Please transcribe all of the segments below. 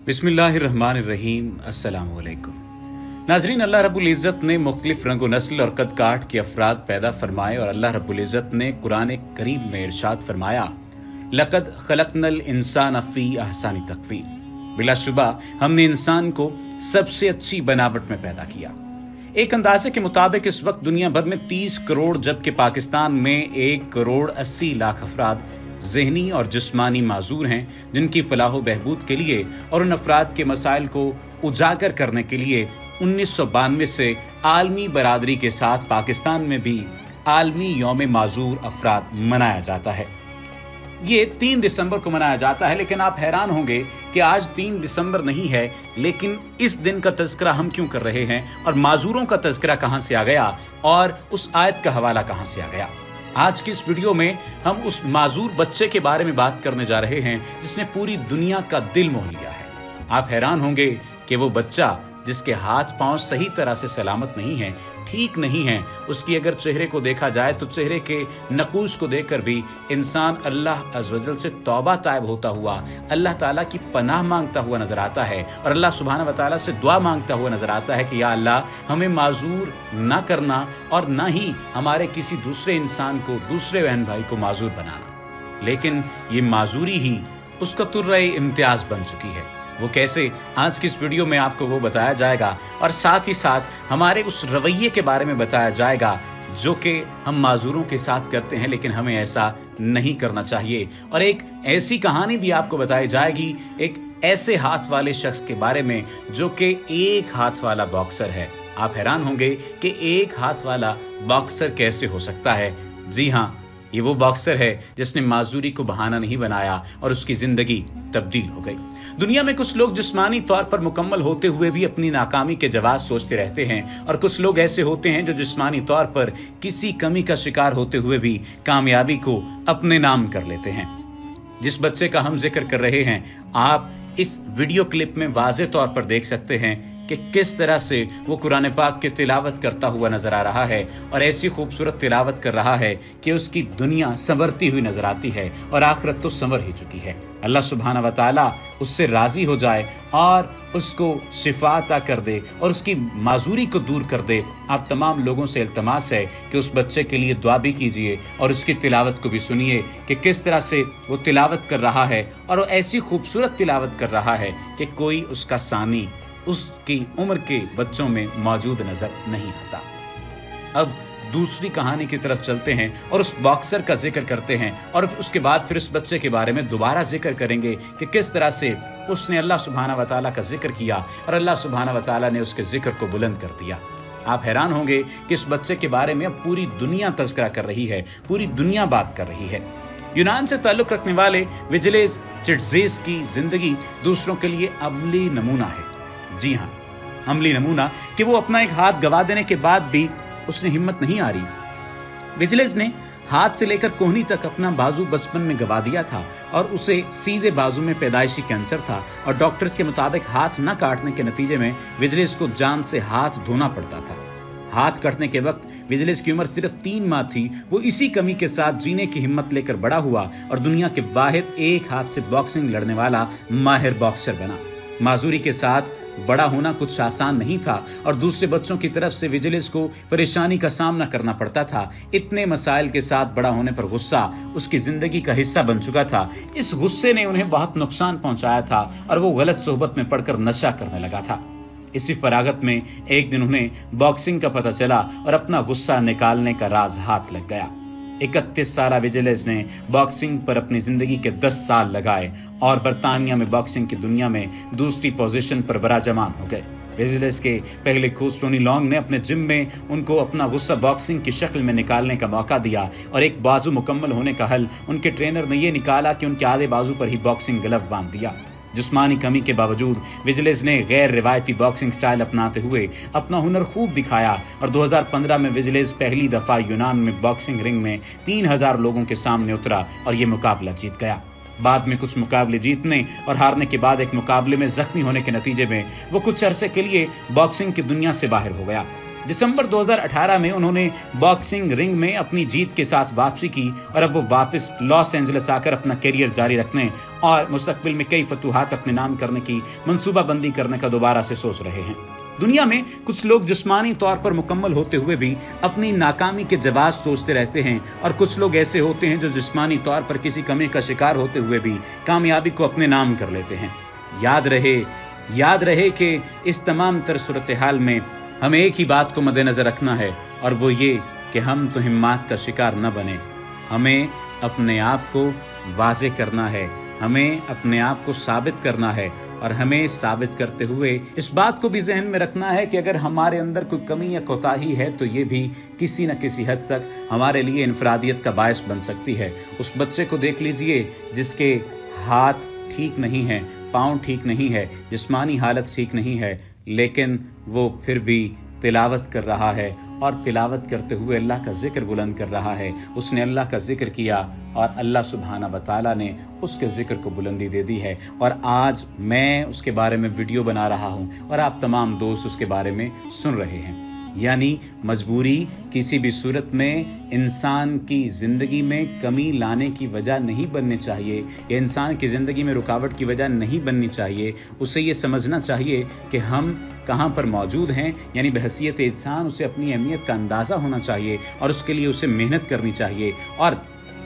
बिस्मिल्लाहिर्रहमानिर्रहीम। अस्सलामु अलैकुम। नाजरीन, अल्लाह रब्बुल इज़्ज़त ने मुख्तलिफ रंग नस्ल और कद काट के अफराद पैदा फरमाए और अल्लाह रब्बुल इज़्ज़त ने कुरान करीम में इरशाद फरमाया, लक़द खलक़नल इंसान फ़ी अहसानि तक़वीम। बिलाशुबा हमने इंसान को सबसे अच्छी बनावट में पैदा किया। एक अंदाजे के मुताबिक इस वक्त दुनिया भर में 30 करोड़ जबकि पाकिस्तान में 1 करोड़ 80 लाख अफराद ज़हनी और जिस्मानी माजूर हैं, जिनकी फलाह बहबूद के लिए और उन अफराद के मसाइल को उजागर करने के लिए 1992 से आलमी बरादरी के साथ पाकिस्तान में भी आलमी यौम माजूर अफराद मनाया जाता है। ये 3 दिसंबर को मनाया जाता है, लेकिन आप हैरान होंगे कि आज 3 दिसंबर नहीं है, लेकिन इस दिन का तज़किरा हम क्यों कर रहे हैं और माजूरों का तज़किरा कहाँ से आ गया और उस आयत का हवाला कहाँ से आ गया। आज की इस वीडियो में हम उस माजूर बच्चे के बारे में बात करने जा रहे हैं जिसने पूरी दुनिया का दिल मोह लिया है। आप हैरान होंगे कि वो बच्चा जिसके हाथ पांव सही तरह से सलामत नहीं हैं, ठीक नहीं हैं, उसकी अगर चेहरे को देखा जाए तो चेहरे के नकूश को देखकर भी इंसान अल्लाह अज़्ज़वजल से तौबा तायब होता हुआ अल्लाह ताला की पनाह मांगता हुआ नजर आता है और अल्लाह सुब्हानहू व तआला से दुआ मांगता हुआ नजर आता है कि या अल्लाह हमें माजूर ना करना और ना ही हमारे किसी दूसरे इंसान को, दूसरे बहन भाई को माजूर बनाना। लेकिन ये माजूरी ही उसका तुर्रे इम्तियाज बन चुकी है। वो कैसे, आज की इस वीडियो में आपको वो बताया जाएगा और साथ ही साथ हमारे उस रवैये के बारे में बताया जाएगा जो कि हम माजूरों के साथ करते हैं, लेकिन हमें ऐसा नहीं करना चाहिए। और एक ऐसी कहानी भी आपको बताई जाएगी एक ऐसे हाथ वाले शख्स के बारे में जो कि एक हाथ वाला बॉक्सर है। आप हैरान होंगे कि एक हाथ वाला बॉक्सर कैसे हो सकता है। जी हाँ, ये वो बॉक्सर है जिसने माजूरी को बहाना नहीं बनाया और उसकी जिंदगी तब्दील हो गई। दुनिया में कुछ लोग जिस्मानी तौर पर मुकम्मल होते हुए भी अपनी नाकामी के जवाब सोचते रहते हैं और कुछ लोग ऐसे होते हैं जो जिस्मानी तौर पर किसी कमी का शिकार होते हुए भी कामयाबी को अपने नाम कर लेते हैं। जिस बच्चे का हम जिक्र कर रहे हैं, आप इस वीडियो क्लिप में वाज़ेह तौर पर देख सकते हैं कि किस तरह से वो कुरान पाक की तिलावत करता हुआ नजर आ रहा है और ऐसी खूबसूरत तिलावत कर रहा है कि उसकी दुनिया संवरती हुई नजर आती है और आखिरत तो संवर ही चुकी है। अल्लाह सुब्हानहू व तआला उससे राजी हो जाए और उसको शिफा अता कर दे और उसकी माजूरी को दूर कर दे। आप तमाम लोगों से इल्तमास है कि उस बच्चे के लिए दुआ भी कीजिए और उसकी तिलावत को भी सुनिए कि किस तरह से वो तिलावत कर रहा है और वो ऐसी खूबसूरत तिलावत कर रहा है कि कोई उसका सानी उसकी उम्र के बच्चों में मौजूद नजर नहीं आता। अब दूसरी कहानी की तरफ चलते हैं और उस बॉक्सर का जिक्र करते हैं और उसके बाद फिर उस बच्चे के बारे में दोबारा जिक्र करेंगे कि किस तरह से उसने अल्लाह सुब्हानहू व तआला का जिक्र किया और अल्लाह सुब्हानहू व तआला ने उसके जिक्र को बुलंद कर दिया। आप हैरान होंगे कि इस बच्चे के बारे में अब पूरी दुनिया तज़किरा कर रही है, पूरी दुनिया बात कर रही है। यूनान से ताल्लुक रखने वाले विजिलेस चिटज़ेस की जिंदगी दूसरों के लिए अमली नमूना है। जी हाँ, अमली नमूना कि वो अपना एक हाथ गवा देने के बाद भी उसने हिम्मत नहीं हारी। विजिलेंस ने हाथ से लेकर कोहनी तक अपना बाजू बचपन में गवा दिया था और उसे सीधे बाजू में पैदाइशी कैंसर था और डॉक्टर्स के मुताबिक हाथ न काटने के नतीजे में विजिलेंस को जान से हाथ धोना पड़ता था। हाथ कटने के वक्त विजिलेंस की उम्र सिर्फ 3 माह थी। वो इसी कमी के साथ जीने की हिम्मत लेकर बड़ा हुआ और दुनिया के वाहिद एक हाथ से बॉक्सिंग लड़ने वाला माहिर बॉक्सर बना। माजूरी के साथ बड़ा होना कुछ आसान नहीं था और दूसरे बच्चों की तरफ से विजिलेंस को परेशानी का सामना करना पड़ता था। इतने मसाइल के साथ बड़ा होने पर गुस्सा उसकी जिंदगी का हिस्सा बन चुका था। इस गुस्से ने उन्हें बहुत नुकसान पहुंचाया था और वो गलत सोहबत में पड़कर नशा करने लगा था। इसी फरागत में एक दिन उन्हें बॉक्सिंग का पता चला और अपना गुस्सा निकालने का राज हाथ लग गया। 31 साल विजिलेंस ने बॉक्सिंग पर अपनी जिंदगी के 10 साल लगाए और बरतानिया में बॉक्सिंग की दुनिया में दूसरी पोजीशन पर बराजमान हो गए। विजिलेंस के पहले कोच टोनी लॉन्ग ने अपने जिम में उनको अपना गुस्सा बॉक्सिंग की शक्ल में निकालने का मौका दिया और एक बाजू मुकम्मल होने का हल उनके ट्रेनर ने यह निकाला कि उनके आधे बाजू पर ही बॉक्सिंग ग्लव बांध दिया। जिस्मानी कमी के बावजूद विजिलेंस ने गैर रिवायती बॉक्सिंग स्टाइल अपनाते हुए अपना हुनर खूब दिखाया और 2015 में विजिलेंस पहली दफा यूनान में बॉक्सिंग रिंग में 3000 लोगों के सामने उतरा और ये मुकाबला जीत गया। बाद में कुछ मुकाबले जीतने और हारने के बाद एक मुकाबले में जख्मी होने के नतीजे में वो कुछ अरसे के लिए बॉक्सिंग की दुनिया से बाहर हो गया। दिसंबर 2018 में उन्होंने बॉक्सिंग रिंग में अपनी जीत के साथ वापसी की और अब वो वापस लॉस एंजलिस आकर अपना करियर जारी रखने और मुस्तकबिल में कई फतूहात अपने नाम करने की मंसूबाबंदी करने का दोबारा से सोच रहे हैं। दुनिया में कुछ लोग जिस्मानी तौर पर मुकम्मल होते हुए भी अपनी नाकामी के जवाब सोचते रहते हैं और कुछ लोग ऐसे होते हैं जो जिस्मानी तौर पर किसी कमी का शिकार होते हुए भी कामयाबी को अपने नाम कर लेते हैं। याद रहे कि इस तमाम तर सूरत हाल में हमें एक ही बात को मद्देनजर रखना है और वो ये कि हम तो हिम्मत का शिकार न बने। हमें अपने आप को वाज़े करना है, हमें अपने आप को साबित करना है और हमें साबित करते हुए इस बात को भी जहन में रखना है कि अगर हमारे अंदर कोई कमी या कोताही है तो ये भी किसी न किसी हद तक हमारे लिए इनफरादियत का बायस बन सकती है। उस बच्चे को देख लीजिए जिसके हाथ ठीक नहीं है, पाँव ठीक नहीं है, जिस्मानी हालत ठीक नहीं है, लेकिन वो फिर भी तिलावत कर रहा है और तिलावत करते हुए अल्लाह का जिक्र बुलंद कर रहा है। उसने अल्लाह का जिक्र किया और अल्लाह सुब्हाना व तआला ने उसके जिक्र को बुलंदी दे दी है और आज मैं उसके बारे में वीडियो बना रहा हूँ और आप तमाम दोस्त उसके बारे में सुन रहे हैं। यानी मजबूरी किसी भी सूरत में इंसान की ज़िंदगी में कमी लाने की वजह नहीं बननी चाहिए या इंसान की ज़िंदगी में रुकावट की वजह नहीं बननी चाहिए। उसे ये समझना चाहिए कि हम कहाँ पर मौजूद हैं, यानी बहैसियत इंसान उसे अपनी अहमियत का अंदाज़ा होना चाहिए और उसके लिए उसे मेहनत करनी चाहिए। और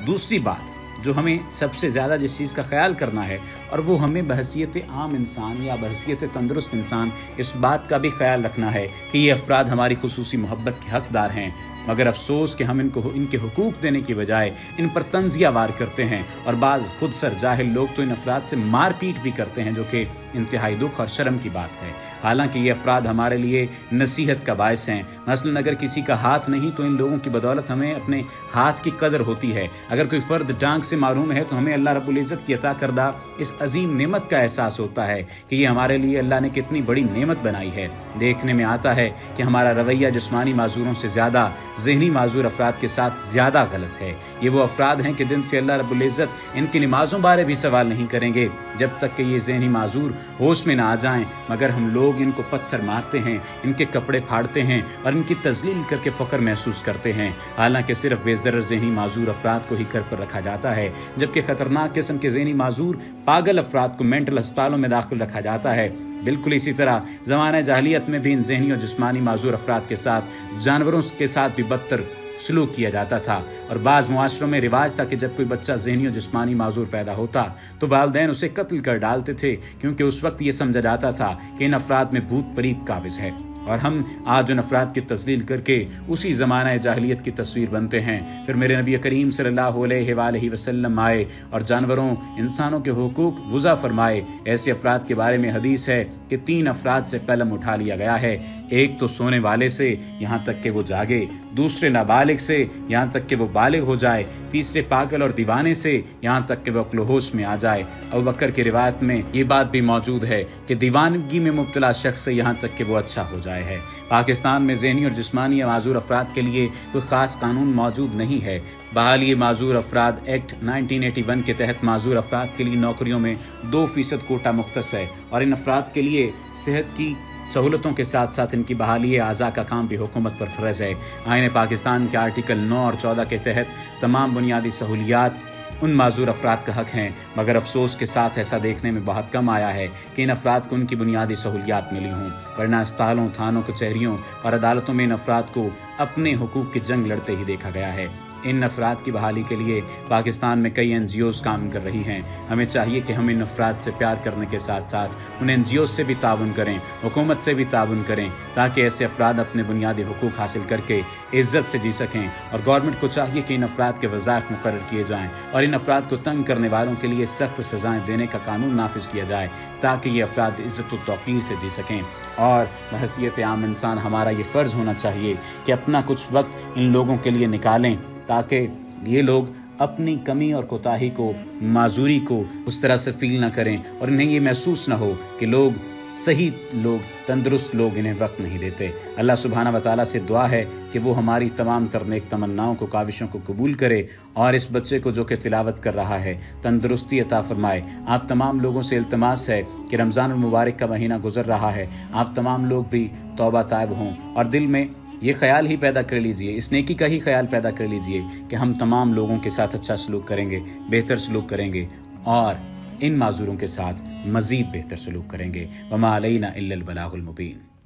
दूसरी बात जो हमें सबसे ज़्यादा जिस चीज़ का ख्याल करना है और वो हमें बहैसियत आम इंसान या बहैसियत तंदुरुस्त इंसान इस बात का भी ख्याल रखना है कि ये अफराद हमारी खुसूसी मोहब्बत के हकदार हैं, मगर अफसोस कि हम इनके हुकूक देने की बजाय इन पर तंजिया वार करते हैं और बाज़ खुद सर जाहिल लोग तो इन अफराद से मार पीट भी करते हैं, जो कि इंतहाई दुख और शर्म की बात है। हालांकि ये अफराद हमारे लिए नसीहत का बायस हैं। मसलन अगर किसी का हाथ नहीं तो इन लोगों की बदौलत हमें अपने हाथ की कदर होती है। अगर कोई फ़र्द टांग से मारूम है तो हमें अल्लाह रब्बुल इज़्ज़त की अता करदा इस अजीम नेमत का एहसास होता है कि ये हमारे लिए अल्लाह ने कितनी बड़ी नेमत बनाई है। देखने में आता है कि हमारा रवैया जिस्मानी माजूरों से ज़्यादा ज़हनी माजूर अफराद के साथ ज़्यादा गलत है। ये वो अफराद हैं कि दिन से अल्लाह रब्बुल इज़्ज़त इनकी नमाज़ों बारे भी सवाल नहीं करेंगे जब तक कि ये ज़हनी माजूर होश में ना आ जाएं, मगर हम लोग इनको पत्थर मारते हैं, इनके कपड़े फाड़ते हैं और इनकी तज़लील करके फ़ख्र महसूस करते हैं। हालांकि सिर्फ बेज़रर ज़हनी माजूर अफराद को ही घर पर रखा जाता है, जबकि ख़तरनाक किस्म के ज़हनी माजूर पागल अफराद को मेंटल अस्पतालों में दाखिल रखा जाता है। बिल्कुल इसी तरह ज़माने जाहिलियत में भी इन ज़हनी और जिस्मानी माजूर अफराद के साथ जानवरों के साथ भी बदतर सलूक किया जाता था और बाज़ मुआशरों में रिवाज था कि जब कोई बच्चा ज़हनी और जिस्मानी माजूर पैदा होता तो वालिदैन उसे कत्ल कर डालते थे, क्योंकि उस वक्त ये समझा जाता था कि इन अफराद में भूत प्रीत काबिज़ है। और हम आज उन अफराद की तस्लील करके उसी ज़माना जाहिलियत की तस्वीर बनते हैं। फिर मेरे नबी करीम सल्लल्लाहु अलैहि वसल्लम आए और जानवरों इंसानों के हुकूक वज़ा फरमाए। ऐसे अफराद के बारे में हदीस है कि 3 अफराद से कलम उठा लिया गया है। एक तो सोने वाले से यहाँ तक कि वो जागे, दूसरे नाबालिग से यहाँ तक कि वो बालिग हो जाए, तीसरे पागल और दीवाने से यहाँ तक कि वो अक्ल होश में आ जाए। अबू बकर की रिवायत में ये बात भी मौजूद है कि दीवानगी में मुब्तला शख्स से यहाँ तक कि वो अच्छा हो जाए है। पाकिस्तान में ज़हनी और जिस्मानी माजूर अफराद के लिए कोई ख़ास कानून मौजूद नहीं है। बहाली माजूर अफराद एक्ट 1981 के तहत माजूर अफराद के लिए नौकरियों में 2% कोटा मुख्तस है और इन अफराद के लिए सेहत की सहूलतों के साथ साथ इनकी बहाली आज़ा का काम भी हुकूमत पर फ़र्ज़ है। आईन पाकिस्तान के आर्टिकल 9 और 14 के तहत तमाम बुनियादी सहूलियात उन माजूर अफराद का हक हैं, मगर अफसोस के साथ ऐसा देखने में बहुत कम आया है कि इन अफराद को उनकी बुनियादी सहूलियात मिली हों, वरना अस्पतालों, थानों, कचहरियों और अदालतों में इन अफराद को अपने हुकूक की जंग लड़ते ही देखा गया है। इन अफराद की बहाली के लिए पाकिस्तान में कई NGOs काम कर रही हैं। हमें चाहिए कि हम इन अफराद से प्यार करने के साथ साथ उन NGOs से भी ताउन करें, हुकूमत से भी ताउन करें, ताकि ऐसे अफराद अपने बुनियादी हुकूक हासिल करके इज़्ज़त से जी सकें। और गवर्नमेंट को चाहिए कि इन अफराद के वज़ाइफ मुकर्रर किए जाएँ और इन अफराद को तंग करने वालों के लिए सख्त सज़ाएँ देने का कानून नाफिज किया जाए, ताकि ये अफराद इज़्ज़त व तौक़ीर से जी सकें। और बहैसियत आम इंसान हमारा ये फ़र्ज़ होना चाहिए कि अपना कुछ वक्त इन लोगों के लिए निकालें, ताकि ये लोग अपनी कमी और कोताही को, माजूरी को उस तरह से फील ना करें और इन्हें ये महसूस ना हो कि सही लोग, तंदुरुस्त लोग इन्हें वक्त नहीं देते। अल्लाह सुब्हाना व तआला से दुआ है कि वो हमारी तमाम तर नेक तमन्नाओं को, काविशों को कबूल करे और इस बच्चे को जो कि तिलावत कर रहा है तंदुरुस्ती अता फरमाए। आप तमाम लोगों से इल्तमास है कि रमज़ान मुबारक का महीना गुजर रहा है, आप तमाम लोग भी तौबा ताइब हों और दिल में یہ خیال ہی پیدا کر لیجئے، اس نیکی کا ہی خیال پیدا کر لیجئے کہ ہم تمام لوگوں کے ساتھ اچھا سلوک کریں گے، بہتر سلوک کریں گے اور ان معذوروں کے ساتھ مزید بہتر سلوک کریں گے۔ وما علینا الا البلاغ المبین۔